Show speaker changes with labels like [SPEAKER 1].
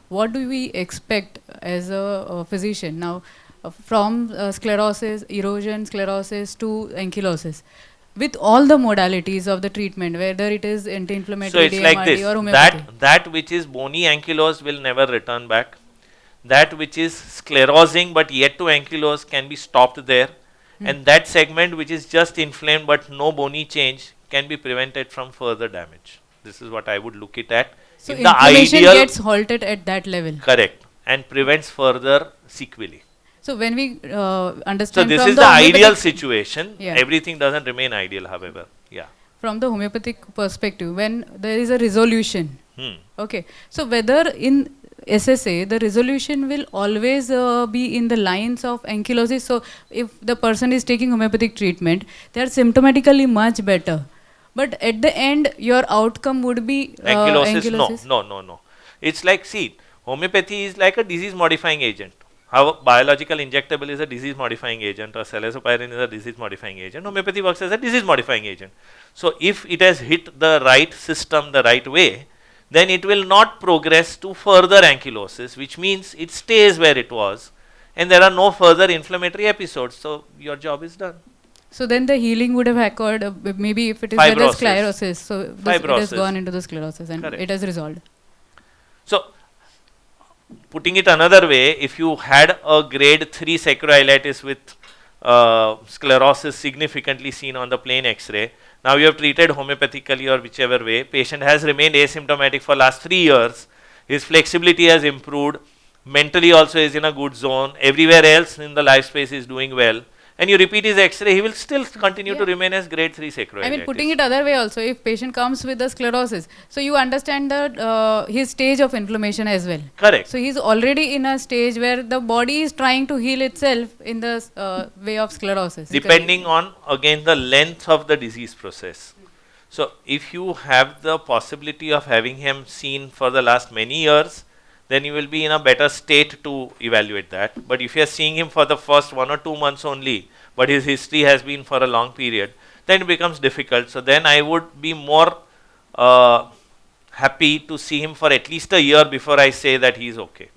[SPEAKER 1] what do we expect as a physician now from sclerosis, erosion, sclerosis to ankylosis? With all the modalities of the treatment, whether it is
[SPEAKER 2] So
[SPEAKER 1] anti-inflammatory,
[SPEAKER 2] it's like
[SPEAKER 1] DMRD
[SPEAKER 2] this,
[SPEAKER 1] or homeopathy.
[SPEAKER 2] that which is bony ankylosed will never return back. That which is sclerosing but yet to ankylose can be stopped there. And that segment which is just inflamed but no bony change can be prevented from further damage. This is what I would look it at.
[SPEAKER 1] So
[SPEAKER 2] In the
[SPEAKER 1] inflammation
[SPEAKER 2] ideal,
[SPEAKER 1] gets halted at that level.
[SPEAKER 2] correct, and prevents further sequelae.
[SPEAKER 1] So when we
[SPEAKER 2] So
[SPEAKER 1] understand
[SPEAKER 2] this
[SPEAKER 1] from
[SPEAKER 2] is
[SPEAKER 1] the
[SPEAKER 2] the ideal
[SPEAKER 1] homeopathic,
[SPEAKER 2] situation.
[SPEAKER 1] yeah,
[SPEAKER 2] Everything doesn't remain ideal, however. Yeah.
[SPEAKER 1] from the homeopathic perspective, when there is a resolution,
[SPEAKER 2] Hmm.
[SPEAKER 1] okay. So whether in SSA the resolution will always be in the lines of ankylosis. So if the person is taking homeopathic treatment, they are symptomatically much better. But at the end, your outcome would be
[SPEAKER 2] Ankylosis, no,
[SPEAKER 1] ankylosis.
[SPEAKER 2] no, no, no. It's like, see, homeopathy is like a disease modifying agent. How a biological injectable is a disease modifying agent, or celecopirin is a disease modifying agent. Homeopathy works as a disease modifying agent. So if it has hit the right system the right way, then it will not progress to further ankylosis, which means it stays where it was, and there are no further inflammatory episodes. So your job is done.
[SPEAKER 1] So then the healing would have occurred, maybe if it is whether
[SPEAKER 2] Fibrosis.
[SPEAKER 1] sclerosis. So this, it has
[SPEAKER 2] Fibrosis.
[SPEAKER 1] gone into the sclerosis and
[SPEAKER 2] Correct.
[SPEAKER 1] it has resolved.
[SPEAKER 2] So putting it another way, if you had a grade 3 sacroiliitis with sclerosis significantly seen on the plain X-ray, now you have treated homeopathically or whichever way, patient has remained asymptomatic for last 3 years, his flexibility has improved, mentally also is in a good zone, everywhere else in the life space is doing well, and you repeat his X-ray, he will still continue to remain as grade 3 sacroiliitis.
[SPEAKER 1] I mean, putting it other way also, if patient comes with the sclerosis, so you understand the his stage of inflammation as well.
[SPEAKER 2] Correct.
[SPEAKER 1] So he's already in a stage where the body is trying to heal itself in the way of sclerosis.
[SPEAKER 2] Depending on again the length of the disease process. So if you have the possibility of having him seen for the last many years, then you will be in a better state to evaluate that. But if you are seeing him for the first 1 or 2 months only, but his history has been for a long period, then it becomes difficult. So then I would be more happy to see him for at least a year before I say that he is okay.